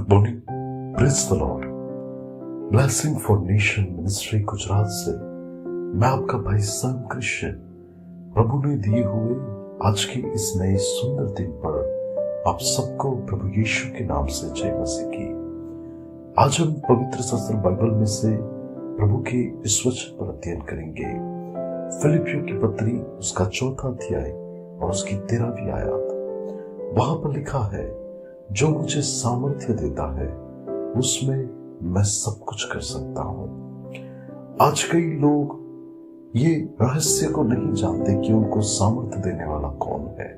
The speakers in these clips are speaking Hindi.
Good morning, praise the Lord. Blessing for nation ministry Gujarat से मैं आपका भाई सैम क्रिश्चियन प्रभु ने दिए हुए आज के इस नए सुंदर दिन पर आप सबको प्रभु यीशु के नाम से जय मसीह की। आज हम पवित्र शास्त्र बाइबल में से प्रभु के इस वचन पर अध्ययन करेंगे। फिलिपियों की पत्री उसका 4वां अध्याय और उसकी 13वीं आयत। वहां पर लिखा है, जो मुझे सामर्थ्य देता है उसमें मैं सब कुछ कर सकता हूं। आज कई लोग ये रहस्य को नहीं जानते कि उनको सामर्थ्य देने वाला कौन है,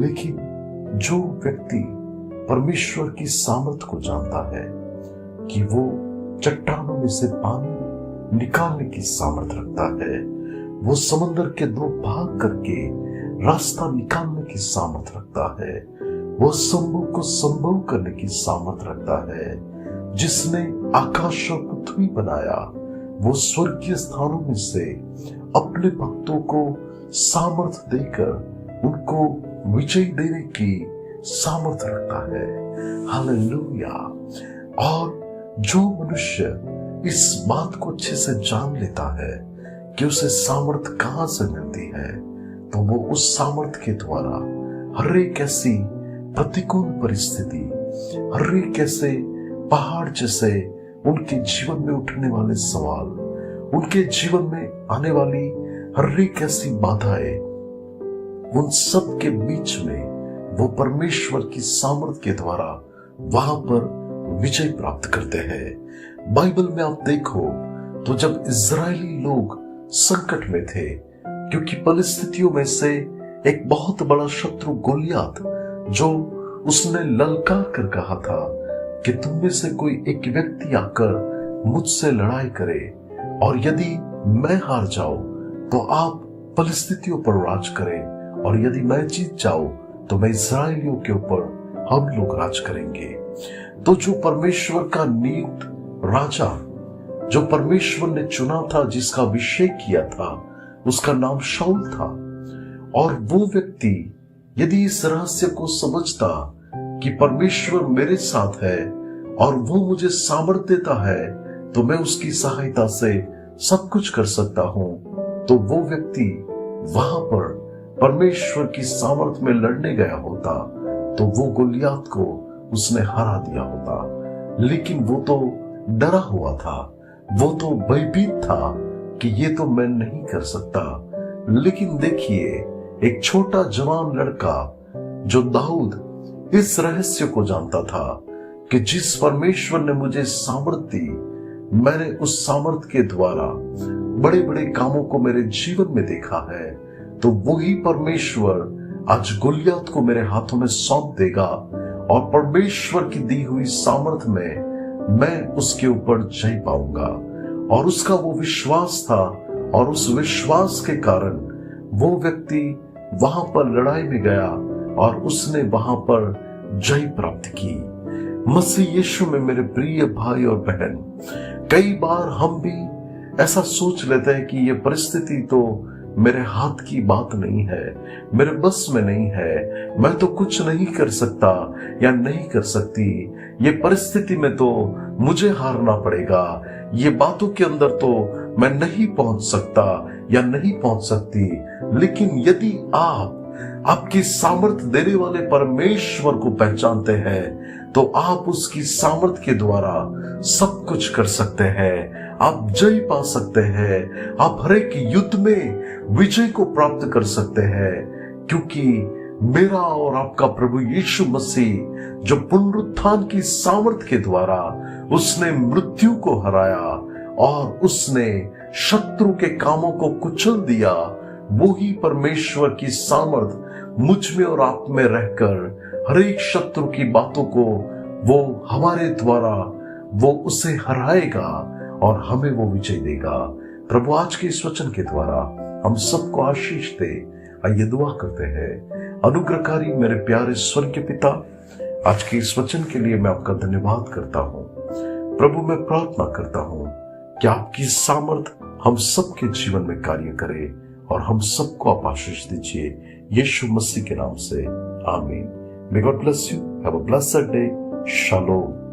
लेकिन जो व्यक्ति परमेश्वर की सामर्थ्य को जानता है कि वो चट्टानों में से पानी निकालने की सामर्थ्य रखता है, वो समंदर के 2 भाग करके रास्ता निकालने की सामर्थ्य रखता है, वो असंभव को संभव करने की सामर्थ्य रखता है, जिसने आकाश और पृथ्वी बनाया, वो स्वर्गीय स्थानों में से अपने भक्तों को सामर्थ्य देकर उनको विजय देने की सामर्थ्य रखता है। हालेलुया। और जो मनुष्य इस बात को अच्छे से जान लेता है कि उसे सामर्थ्य कहां से मिलती है, तो वो उस सामर्थ्य के द्वारा हर एक ऐसी प्रतिकूल परिस्थिति, हर एक ऐसे पहाड़ जैसे उनके जीवन में उठने वाले सवाल, उनके जीवन में आने वाली हर एक ऐसी बाधाएं, उन सब के बीच में वो परमेश्वर की सामर्थ्य के द्वारा वहां पर विजय प्राप्त करते हैं। बाइबल में आप देखो तो जब इजरायली लोग संकट में थे, क्योंकि परिस्थितियों में से एक बहुत बड़ा शत्रु गोलियात, जो उसने ललकार कर कहा था कि तुम में से कोई एक व्यक्ति आकर मुझसे लड़ाई करे और यदि मैं हार जाऊं तो आप परिस्थितियों पर राज करें, और यदि मैं जीत जाऊं तो मैं इस्राएलियों के ऊपर हम लोग राज करेंगे। तो जो परमेश्वर का नियुक्त राजा, जो परमेश्वर ने चुना था, जिसका अभिषेक किया था, उसका नाम शाऊल था। और वो व्यक्ति यदि इस रहस्य को समझता कि परमेश्वर मेरे साथ है और वो मुझे सामर्थ्य देता है, तो मैं उसकी सहायता से सब कुछ कर सकता हूं, तो वो व्यक्ति वहां पर परमेश्वर की सामर्थ्य में लड़ने गया होता, तो वो गोलियात को उसने हरा दिया होता। लेकिन वो तो डरा हुआ था, वो तो भयभीत था कि ये तो मैं नहीं कर सकता। लेकिन देखिए, एक छोटा जवान लड़का जो दाऊद, इस रहस्य को जानता था कि जिस परमेश्वर ने मुझे सामर्थ्य दी, मैंने उस सामर्थ्य के द्वारा बड़े बड़े कामों को मेरे जीवन में देखा है, तो वही परमेश्वर आज गोलियात को मेरे हाथों में सौंप देगा, और परमेश्वर की दी हुई सामर्थ्य में मैं उसके ऊपर जय पाऊंगा। और उसका वो विश्वास था, और उस विश्वास के कारण वो व्यक्ति वहां पर लड़ाई में गया और उसने वहां पर जय प्राप्त की। मसीह यीशु में मेरे प्रिय भाई और बहन, कई बार हम भी ऐसा सोच लेते हैं कि ये परिस्थिति तो मेरे हाथ की बात नहीं है, मेरे बस में नहीं है, मैं तो कुछ नहीं कर सकता या नहीं कर सकती, ये परिस्थिति में तो मुझे हारना पड़ेगा, ये बातों के अंदर तो मैं नहीं पहुंच सकता या नहीं पहुंच सकती। लेकिन यदि आप आपकी सामर्थ्य देने वाले परमेश्वर को पहचानते हैं, तो आप उसकी सामर्थ्य के द्वारा सब कुछ कर सकते हैं। आप जय पा सकते हैं, आप हर एक युद्ध में विजय को प्राप्त कर सकते हैं, क्योंकि मेरा और आपका प्रभु यीशु मसीह, जो पुनरुत्थान की सामर्थ्य के द्वारा उसने मृत्यु को हराया और उसने शत्रु के कामों को कुचल दिया, वो ही परमेश्वर की सामर्थ्य मुझ में और आप में रहकर हर एक शत्रु की बातों को वो हमारे द्वारा वो उसे हराएगा और हमें वो विजय देगा। प्रभु आज के इस वचन के द्वारा हम सबको आशीष दे। आइए दुआ करते हैं। अनुग्रहकारी मेरे प्यारे स्वर्गीय पिता, आज के इस वचन के लिए मैं आपका धन्यवाद करता हूँ। प्रभु, मैं प्रार्थना करता हूँ कि आपकी सामर्थ हम सबके जीवन में कार्य करे और हम सबको आप आशीष दीजिए, यीशु मसीह के नाम से, आमीन। May God bless you. Have a blessed day. Shalom.